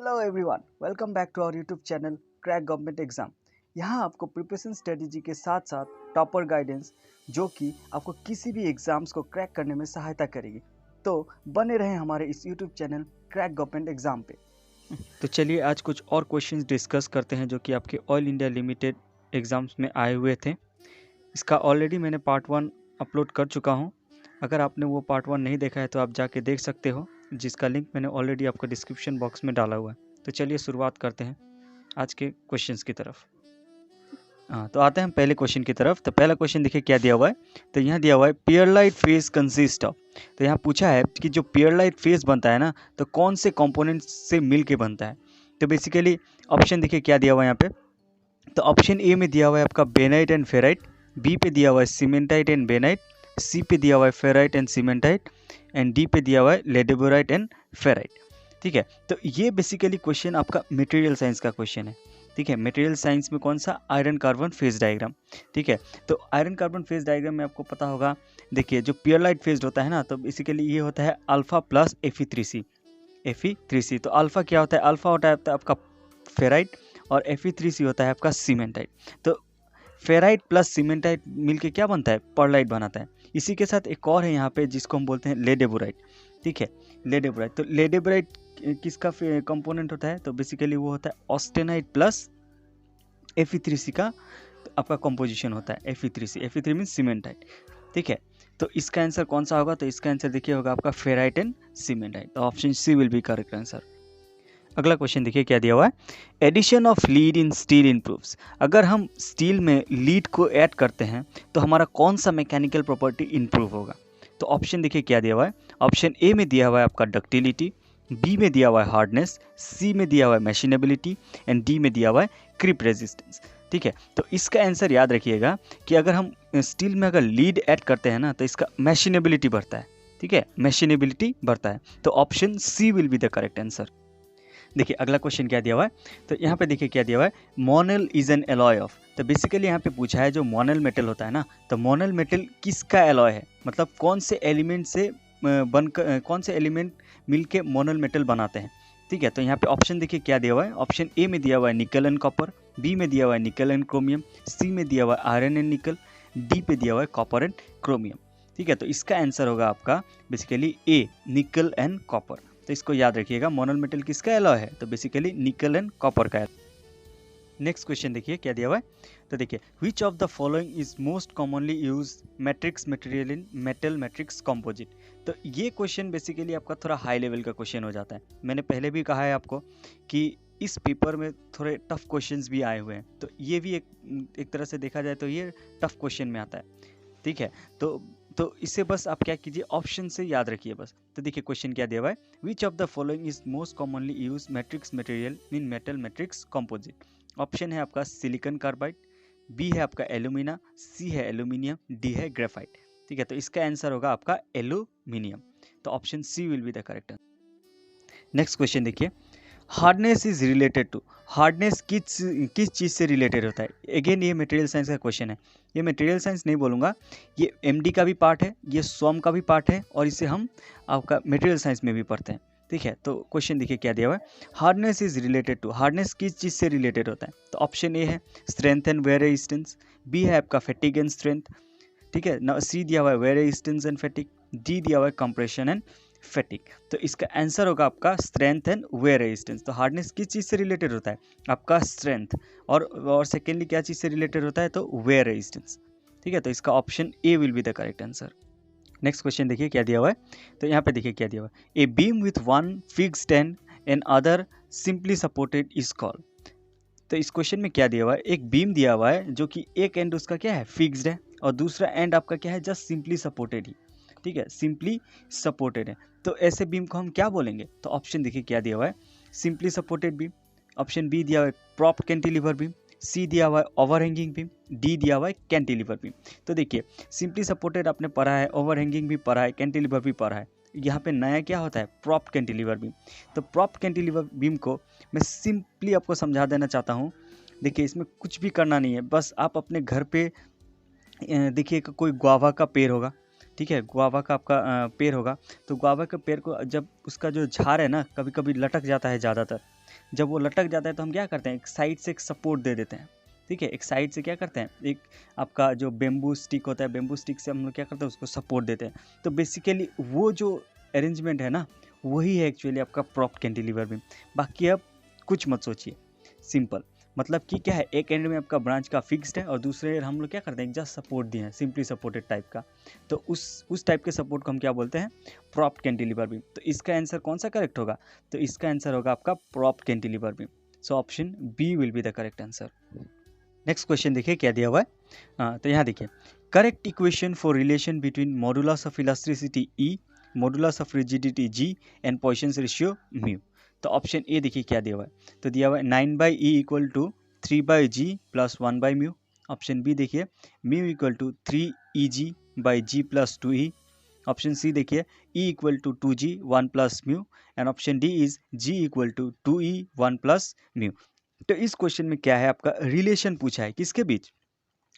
Hello everyone, welcome back to our YouTube channel crack government exam. यहाँ आपको preparation strategy के साथ साथ टॉपर गाइडेंस जो कि आपको किसी भी एग्जाम्स को क्रैक करने में सहायता करेगी। तो बने रहें हमारे इस YouTube channel crack government exam पे। तो चलिए आज कुछ और क्वेश्चंस डिस्कस करते हैं जो कि आपके ऑल इंडिया लिमिटेड एग्ज़ाम्स में आए हुए थे। इसका ऑलरेडी मैंने पार्ट 1 अपलोड कर चुका हूं। अगर आपने वो पार्ट 1 नहीं देखा है तो आप जाके देख सकते हो, जिसका लिंक मैंने ऑलरेडी आपको डिस्क्रिप्शन बॉक्स में डाला हुआ है। तो चलिए शुरुआत करते हैं आज के क्वेश्चंस की तरफ। तो आते हैं हम पहले क्वेश्चन की तरफ। तो पहला क्वेश्चन देखिए क्या दिया हुआ है। तो यहाँ दिया हुआ है पियरलाइट फेस कंसिस्ट ऑफ। तो यहाँ पूछा है कि जो पियरलाइट फेस बनता है ना, तो कौन से कंपोनेंट से मिल के बनता है। तो बेसिकली ऑप्शन देखिए क्या दिया हुआ है यहाँ पे। तो ऑप्शन ए में दिया हुआ है आपका बेनाइट एंड फेराइट, बी पे दिया हुआ है सीमेंटाइट एंड बेनाइट, सी पे दिया हुआ है ferrite and cementite, and D पे दिया हुआ है लेडेबोराइट एंड फेराइट। ठीक है, तो ये बेसिकली क्वेश्चन आपका मटेरियल साइंस का क्वेश्चन है। ठीक है, मटेरियल साइंस में कौन सा, आयरन कार्बन फेज डायग्राम। ठीक है, तो आयरन कार्बन फेज डायग्राम में आपको पता होगा, देखिए जो पियरलाइट फेज होता है ना, तो बेसिकली ये होता है अल्फा प्लस Fe3C। तो अल्फा क्या होता है, अल्फा होता है आपका फेराइट और Fe3C होता है आपका सीमेंटाइट। तो फेराइट प्लस सीमेंटाइट मिलके क्या बनता है, पर्लाइट बनाता है। इसी के साथ एक और है यहाँ पे जिसको हम बोलते हैं लेडेबोराइट। ठीक है, लेडेबोराइट। तो लेडेबोराइट किसका कंपोनेंट होता है, तो बेसिकली वो होता है ऑस्टेनाइट प्लस Fe3C का आपका कंपोजिशन होता है। Fe3 means cementite. ठीक है, तो इसका आंसर कौन सा होगा, तो इसका आंसर देखिए होगा आपका फेराइट एंड सीमेंटाइट। तो option C will be correct answer. अगला क्वेश्चन देखिए क्या दिया हुआ है। Addition of lead in steel improves. अगर हम स्टील में लीड को ऐड करते हैं तो हमारा कौन सा मैकेनिकल प्रॉपर्टी इंप्रूव होगा। तो ऑप्शन देखिए क्या दिया हुआ है। ऑप्शन ए में दिया हुआ है आपका डक्टिलिटी, बी में दिया हुआ है हार्डनेस, सी में दिया हुआ है मैशिनेबिलिटी, एंड डी में दिया हुआ है क्रिप रेजिस्टेंस। ठीक है, तो इसका आंसर याद रखिएगा कि अगर हम स्टील में अगर लीड ऐड करते हैं ना, तो इसका मैशिनेबिलिटी बढ़ता है। ठीक है, मैशिनेबिलिटी बढ़ता है। तो option C will be the correct answer. देखिए अगला क्वेश्चन क्या दिया हुआ है। तो यहाँ पे देखिए क्या दिया हुआ है, Monal is an alloy of. तो बेसिकली यहाँ पे पूछा है जो मोनल मेटल होता है ना, तो मोनल मेटल किसका एलॉय है, मतलब कौन से एलिमेंट से बनकर, कौन से एलिमेंट मिलके मोनल मेटल बनाते हैं। ठीक है, तो यहाँ पे ऑप्शन देखिए क्या दिया हुआ है। ऑप्शन ए में दिया हुआ है निकल एंड कॉपर, बी में दिया हुआ है निकल एंड क्रोमियम, सी में दिया हुआ है आयरन एंड निकल, डी पे दिया हुआ है कॉपर एंड क्रोमियम। ठीक है, तो इसका आंसर होगा आपका बेसिकली ए, निकल एंड कॉपर। तो इसको याद रखिएगा, मोनल मेटल किसका एलॉय है, तो बेसिकली निकल एंड कॉपर का। नेक्स्ट क्वेश्चन देखिए क्या दिया हुआ है। तो देखिए which of the following is most commonly use matrix material in metal matrix composite. तो ये क्वेश्चन बेसिकली आपका थोड़ा हाई लेवल का क्वेश्चन हो जाता है। मैंने पहले भी कहा है आपको कि इस पेपर में थोड़े टफ क्वेश्चंस भी आए हुए हैं, तो ये भी एक तरह से देखा जाए तो ये टफ क्वेश्चन में आता है। ठीक है, तो इसे बस आप क्या कीजिए, ऑप्शन से याद रखिए बस। तो देखिए क्वेश्चन क्या दिया हुआ है, which of the following is most commonly use matrix material in metal matrix composite. Option है आपका सिलिकॉन कार्बाइड, बी है आपका एल्यूमिना, सी है एल्यूमिनियम, डी है ग्रेफाइट। ठीक है, तो इसका आंसर होगा आपका एल्यूमिनियम। तो option C will be the correct answer. Next question देखिए, hardness is related to. Hardness किस चीज़ से रिलेटेड होता है। अगेन ये मटेरियल साइंस का क्वेश्चन है। ये मटेरियल साइंस नहीं बोलूँगा, ये एमडी का भी पार्ट है, ये स्वम का भी पार्ट है, और इसे हम आपका मटेरियल साइंस में भी पढ़ते हैं। ठीक है, तो क्वेश्चन देखिए क्या दिया हुआ है, hardness is related to. Hardness किस चीज़ से रिलेटेड होता है, तो ऑप्शन ए है strength and wear resistance, B है आपका फैटिग एंड स्ट्रेंथ, ठीक है ना, सी दिया हुआ है wear resistance and fatigue, D दिया हुआ है कंप्रेशन एंड फैटिग। तो इसका आंसर होगा आपका स्ट्रेंथ एंड वेयर रेजिस्टेंस। तो हार्डनेस किस चीज़ से रिलेटेड होता है, आपका स्ट्रेंथ, और सेकेंडली क्या चीज़ से रिलेटेड होता है, तो वेयर रेजिस्टेंस। ठीक है, तो इसका option A will be the correct answer. Next question देखिए क्या दिया हुआ है। तो यहाँ पे देखिए क्या दिया हुआ है, a beam width one fixed and and other simply supported is called. तो इस क्वेश्चन में क्या दिया हुआ है, एक बीम दिया हुआ है जो कि एक एंड उसका क्या है, फिक्स्ड है, और दूसरा एंड आपका क्या है, जस्ट सिंपली सपोर्टेड ही। ठीक है, सिंपली सपोर्टेड है, तो ऐसे बीम को हम क्या बोलेंगे। तो ऑप्शन देखिए क्या दिया हुआ है, simply supported beam, option B दिया हुआ है प्रॉप्ड कैंटिलीवर बीम, सी दिया हुआ है ओवरहैंगिंग बीम, डी दिया हुआ है कैंटिलीवर बीम। तो देखिए सिंपली सपोर्टेड आपने पढ़ा है, ओवरहैंगिंग भी पढ़ा है, कैंटिलीवर भी पढ़ा है। यहाँ पे नया क्या होता है, प्रॉप्ड कैंटिलीवर बीम। तो प्रॉप्ड कैंटिलीवर बीम को मैं सिंपली आपको समझा देना चाहता हूँ। देखिए इसमें कुछ भी करना नहीं है, बस आप अपने घर पे देखिए कोई गुआवा का पेड़ होगा, ठीक है, गुआवा का आपका पेड़ होगा, तो गुआवा के पेड़ को जब उसका जो झाड़ है ना कभी कभी लटक जाता है ज़्यादातर, जब वो लटक जाता है तो हम क्या करते हैं, एक साइड से एक सपोर्ट दे देते हैं। ठीक है, एक साइड से क्या करते हैं, एक आपका जो बेम्बू स्टिक होता है, बेम्बू स्टिक से हम लोग क्या करते हैं, उसको सपोर्ट देते हैं। तो बेसिकली वो जो अरेंजमेंट है ना, वही है एक्चुअली आपका प्रॉप्ड कैंटिलीवर बीम। बाकी अब कुछ मत सोचिए, सिंपल मतलब कि क्या है, एक एंड में आपका ब्रांच का फिक्स्ड है और दूसरे हम लोग क्या करते हैं, जस्ट सपोर्ट दिए हैं, सिंपली सपोर्टेड टाइप का। तो उस टाइप के सपोर्ट को हम क्या बोलते हैं, प्रॉप्ड कैंटिलीवर बीम। तो इसका आंसर कौन सा करेक्ट होगा, तो इसका आंसर होगा आपका propped cantilever beam. So option B will be the correct answer. Next question देखिए क्या दिया हुआ है। तो यहाँ देखिए, correct equation for relation between modulus of elasticity E, modulus of rigidity G and Poisson's ratio mu. तो ऑप्शन ए देखिए क्या दिया हुआ है, तो दिया हुआ है 9/E equal to 3/G plus 1/μ। Option B देखिए mu equal to 3EG/G plus 2E। Option C देखिए E equal to 2G 1 plus mu, and option D is G equal to 2E 1 plus mu. तो इस question में क्या है, आपका relation पूछा है किसके बीच,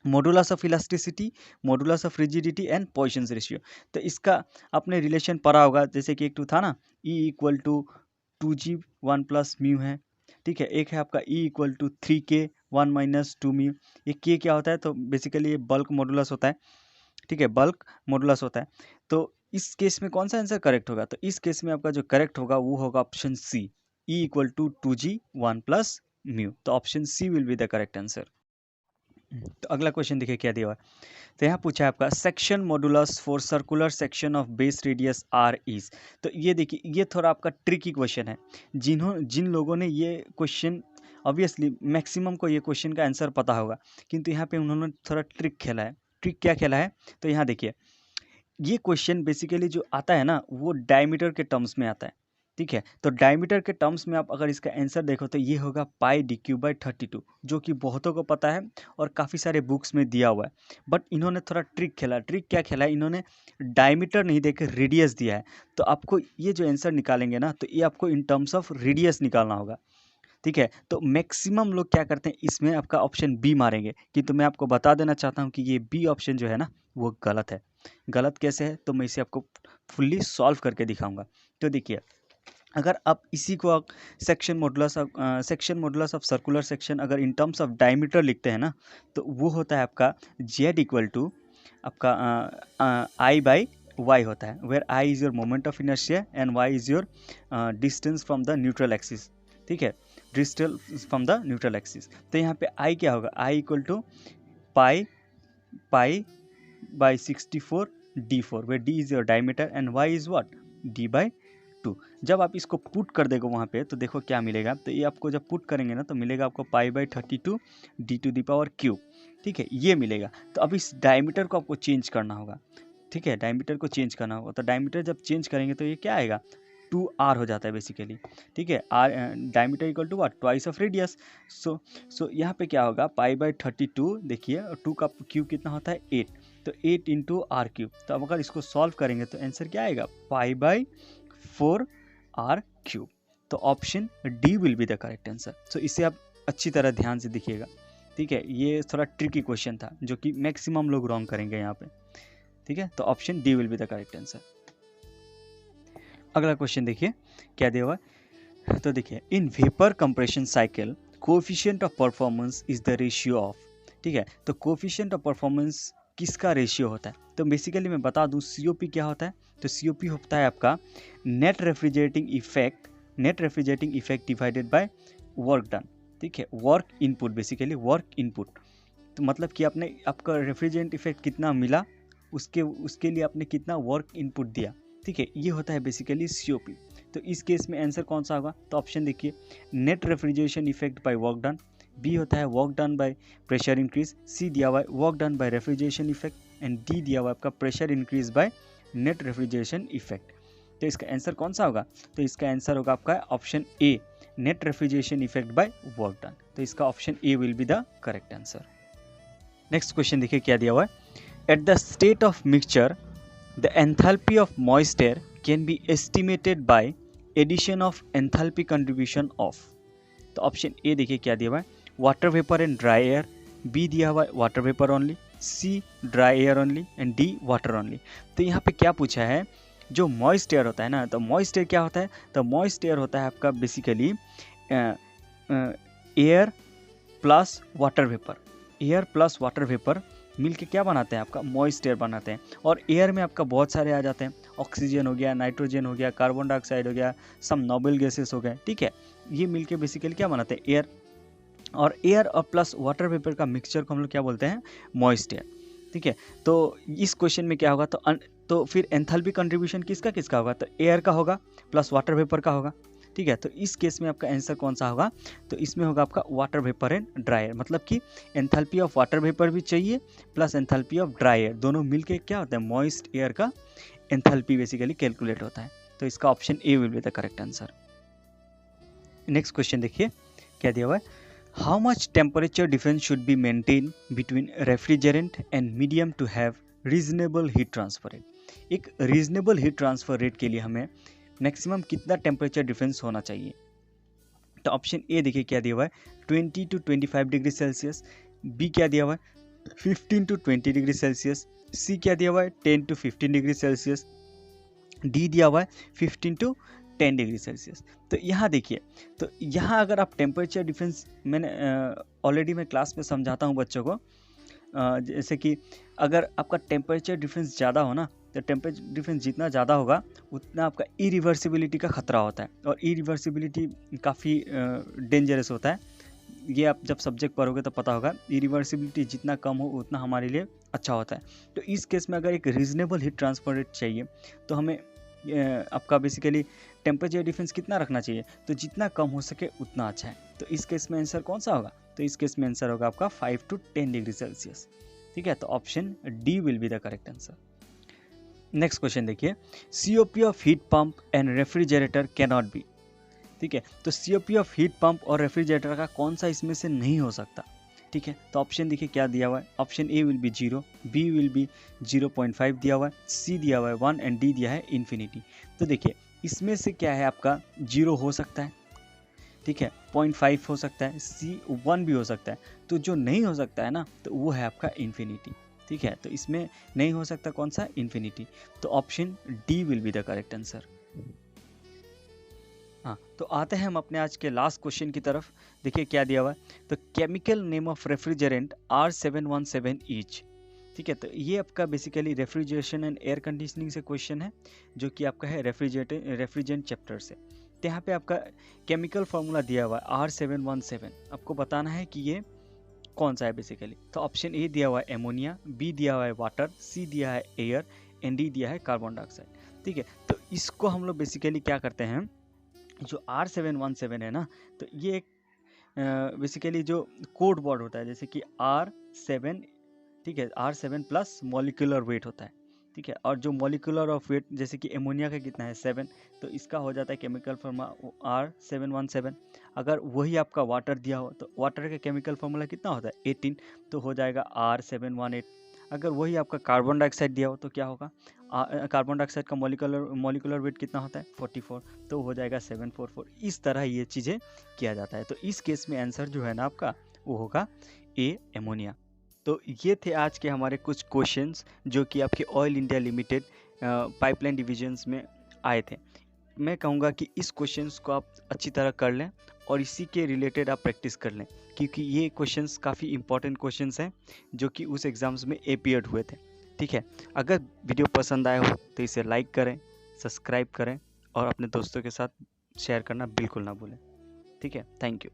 modulus of elasticity, modulus of rigidity and Poisson's ratio. तो इसका आपने रिलेशन पढ़ा होगा, जैसे कि एक टू था ना, E equal to 2G 1 plus mu है। ठीक है, एक है आपका E equal to 3K 1 minus 2 mu. ये K क्या होता है, तो बेसिकली ये बल्क मॉडुलस होता है। ठीक है, बल्क मॉडुलस होता है। तो इस केस में कौन सा आंसर करेक्ट होगा, तो इस केस में आपका जो करेक्ट होगा वो होगा option C, E equal to 2G 1 plus mu. तो option C will be the correct answer. तो अगला क्वेश्चन देखिए क्या दिया हुआ है, तो यहाँ पूछा है आपका section modulus for circular section of base radius R is. तो ये देखिए, ये थोड़ा आपका ट्रिकी क्वेश्चन है। जिन लोगों ने ये क्वेश्चन, ऑब्वियसली मैक्सिमम को ये क्वेश्चन का आंसर पता होगा, किंतु यहाँ पे उन्होंने थोड़ा ट्रिक खेला है। ट्रिक क्या खेला है, तो यहाँ देखिए, ये क्वेश्चन बेसिकली जो आता है ना, वो डायमीटर के टर्म्स में आता है। ठीक है, तो डायमीटर के टर्म्स में आप अगर इसका आंसर देखो तो ये होगा πd³/32, जो कि बहुतों को पता है और काफ़ी सारे बुक्स में दिया हुआ है। बट इन्होंने थोड़ा ट्रिक खेला। ट्रिक क्या खेला है, इन्होंने डायमीटर नहीं देके रेडियस दिया है। तो आपको ये जो आंसर निकालेंगे ना, तो ये आपको इन टर्म्स ऑफ रेडियस निकालना होगा। ठीक है, तो मैक्सिमम लोग क्या करते हैं, इसमें आपका ऑप्शन बी मारेंगे, किंतु मैं आपको बता देना चाहता हूँ कि ये बी ऑप्शन जो है ना, वो गलत है। गलत कैसे है, तो मैं इसे आपको फुल्ली सॉल्व करके दिखाऊंगा। तो देखिए, अगर आप इसी को section modulus of circular section अगर इन टर्म्स ऑफ डायमीटर लिखते हैं ना, तो वो होता है आपका Z इक्वल टू आपका I/Y होता है, where I is your moment of inertia and Y is your distance from the neutral axis. ठीक है, distance from the neutral axis. तो यहाँ पे I क्या होगा, I equal to π/64 d4, where D is your diameter and Y is what, D/2। जब आप इसको पुट कर देगा वहाँ पे, तो देखो क्या मिलेगा, तो ये आपको जब पुट करेंगे ना, तो मिलेगा आपको π/32 d⁻³। ठीक है, ये मिलेगा। तो अब इस डायमीटर को आपको चेंज करना होगा। ठीक है, डायमीटर को चेंज करना होगा। तो डायमीटर जब चेंज करेंगे तो ये क्या आएगा, 2r हो जाता है बेसिकली। ठीक है, r diameter equal to what, twice of radius. So यहाँ पे क्या होगा, π/32 देखिए, और 2 का क्यूब कितना होता है, 8। तो 8 इंटू r³। तो अब अगर इसको सॉल्व करेंगे तो आंसर क्या आएगा, π/4r³। तो option D will be the correct answer. So इसे आप अच्छी तरह ध्यान से देखिएगा। ठीक है, ये थोड़ा ट्रिकी क्वेश्चन था, जो कि मैक्सिमम लोग रॉन्ग करेंगे यहाँ पे। ठीक है, तो option D will be the correct answer. अगला क्वेश्चन देखिए क्या दिया हुआ है, तो देखिए, in vapour compression cycle coefficient of performance is the ratio of. ठीक है, तो कोएफिशिएंट ऑफ परफॉर्मेंस किसका रेशियो होता है, तो बेसिकली मैं बता दूं COP क्या होता है। तो COP होता है आपका net refrigerating effect divided by work done. ठीक है, work input, basically work input. तो मतलब कि आपने आपका रेफ्रिजरेंट इफेक्ट कितना मिला, उसके लिए आपने कितना वर्क इनपुट दिया। ठीक है, ये होता है बेसिकली COP। तो इस केस में आंसर कौन सा होगा, तो ऑप्शन देखिए, net refrigeration effect by work done. B होता है work done by pressure increase. C दिया हुआ है work done by refrigeration effect, and D दिया हुआ है आपका pressure increase by net refrigeration effect. तो इसका आंसर कौन सा होगा, तो इसका आंसर होगा आपका option A, net refrigeration effect by work done. तो इसका option A will be the correct answer. Next question देखिए क्या दिया हुआ है, at the state of mixture the enthalpy of moisture can be estimated by addition of enthalpy contribution of. तो option A देखिए क्या दिया हुआ है, water vapour and dry air. B दिया हुआ है water vapour only. C dry air only and D water only. तो यहाँ पे क्या पूछा है, जो मॉइस्ट एयर होता है ना, तो मॉइस्ट एयर क्या होता है, तो मॉइस्ट एयर होता है आपका basically air plus water vapour. Air plus water vapour मिलके क्या बनाते हैं, आपका मॉइस्ट एयर बनाते हैं। और एयर में आपका बहुत सारे आ जाते हैं, ऑक्सीजन हो गया, नाइट्रोजन हो गया, कार्बन डाइऑक्साइड हो गया, सम नोबल गैसेस हो गए, ठीक है। ये मिलके बेसिकली क्या बनाते हैं, एयर। और एयर और प्लस वाटर वेपर का मिक्सचर को हम लोग क्या बोलते हैं, मॉइस्ट एयर, ठीक है। तो इस क्वेश्चन में क्या होगा, तो फिर एंथैल्पी कंट्रीब्यूशन किसका किसका होगा, तो एयर का होगा प्लस वाटर वेपर का होगा, ठीक है। तो इस केस में आपका आंसर कौन सा होगा, तो इसमें होगा आपका water vapour and dry air. मतलब कि एंथैल्पी ऑफ वाटर वेपर भी चाहिए plus enthalpy of dry air, दोनों मिलके क्या होता है, मॉइस्ट एयर का एंथैल्पी बेसिकली कैलकुलेट होता है। तो इसका option A will be the correct answer. Next question देखिए क्या दिया हुआ है, how much temperature difference should be maintain between refrigerant and medium to have reasonable heat transfer rate. एक रीजनेबल हीट ट्रांसफर रेट के लिए हमें मैक्सिमम कितना टेम्परेचर डिफरेंस होना चाहिए। तो ऑप्शन ए देखिए क्या दिया हुआ है, 20 to 25 डिग्री सेल्सियस, बी क्या दिया हुआ है 15 to 20 डिग्री सेल्सियस, सी क्या दिया हुआ है 10 to 15 डिग्री सेल्सियस, डी दिया हुआ है 15 to 10 डिग्री सेल्सियस। तो यहाँ देखिए, तो यहाँ अगर आप टेम्परेचर डिफरेंस, मैंने ऑलरेडी मैं क्लास में समझाता हूँ बच्चों को, जैसे कि अगर आपका टेम्परेचर डिफरेंस ज़्यादा हो ना, तो टेम्परेचर डिफरेंस जितना ज़्यादा होगा उतना आपका इरिवर्सिबिलिटी का खतरा होता है। और इरिवर्सिबिलिटी काफ़ी डेंजरस होता है, ये आप जब सब्जेक्ट पढ़ोगे तो पता होगा। इरिवर्सिबिलिटी जितना कम हो उतना हमारे लिए अच्छा होता है। तो इस केस में अगर एक रीजनेबल हीट ट्रांसफर रेट चाहिए तो हमें आपका बेसिकली टेम्परेचर डिफरेंस कितना रखना चाहिए, तो जितना कम हो सके उतना अच्छा है। तो इस केस में आंसर कौन सा होगा, तो इस केस में आंसर होगा आपका 5 to 10 डिग्री सेल्सियस, ठीक है। तो option D will be the correct answer. Next question देखिए, COP of heat pump and refrigerator can not be, ठीक है। तो COP ऑफ हीट पंप और रेफ्रिजरेटर का कौन सा इसमें से नहीं हो सकता, ठीक है। तो ऑप्शन देखिए क्या दिया हुआ है, option A will be 0, B will be 0.5 दिया हुआ है, सी दिया हुआ है 1 एंड डी दिया है इन्फिनिटी। तो देखिए इसमें से क्या है, आपका 0 हो सकता है, ठीक है, 0.5 हो सकता है, सी 1 भी हो सकता है। तो जो नहीं हो सकता है ना, तो वो है आपका इन्फिनिटी, ठीक है। तो इसमें नहीं हो सकता कौन सा, इन्फिनिटी। तो option D will be the correct answer. हाँ, तो आते हैं हम अपने आज के लास्ट क्वेश्चन की तरफ। देखिए क्या दिया हुआ है, तो chemical name of refrigerant R717 each, ठीक है। तो ये आपका basically refrigeration and air conditioning से क्वेश्चन है, जो कि आपका है रेफ्रिजरेंट चैप्टर से। तो यहाँ पे आपका केमिकल फार्मूला दिया हुआ है R717, आपको बताना है कि ये कौन सा है बेसिकली। तो ऑप्शन ए दिया हुआ है एमोनिया, बी दिया हुआ है वाटर, सी दिया है एयर एंड डी दिया है कार्बन डाइऑक्साइड, ठीक है। तो इसको हम लोग बेसिकली क्या करते हैं, जो R717 है ना, तो ये एक बेसिकली जो कोड वर्ड होता है, जैसे कि R7, ठीक है, R7 प्लस मॉलिक्यूलर वेट होता है, ठीक है। और जो मॉलिक्यूलर ऑफ वेट जैसे कि एमोनिया का कितना है 7, तो इसका हो जाता है केमिकल फार्मूला R717। अगर वही आपका वाटर दिया हो तो वाटर का केमिकल फार्मूला कितना होता है 18, तो हो जाएगा R718। अगर वही आपका कार्बन डाइऑक्साइड दिया हो तो क्या होगा, कार्बन डाइऑक्साइड का मॉलिक्यूलर वेट कितना होता है 44, तो हो जाएगा 744। इस तरह ये चीज़ें किया जाता है। तो इस केस में आंसर जो है ना आपका, वो होगा ए एमोनिया। तो ये थे आज के हमारे कुछ क्वेश्चंस जो कि आपके oil India limited pipeline divisions में आए थे। मैं कहूँगा कि इस क्वेश्चंस को आप अच्छी तरह कर लें और इसी के रिलेटेड आप प्रैक्टिस कर लें, क्योंकि ये क्वेश्चंस काफ़ी इंपॉर्टेंट क्वेश्चंस हैं जो कि उस एग्ज़ाम्स में अपीयर्ड हुए थे, ठीक है। अगर वीडियो पसंद आया हो तो इसे लाइक करें, सब्सक्राइब करें और अपने दोस्तों के साथ शेयर करना बिल्कुल ना भूलें, ठीक है। Thank you.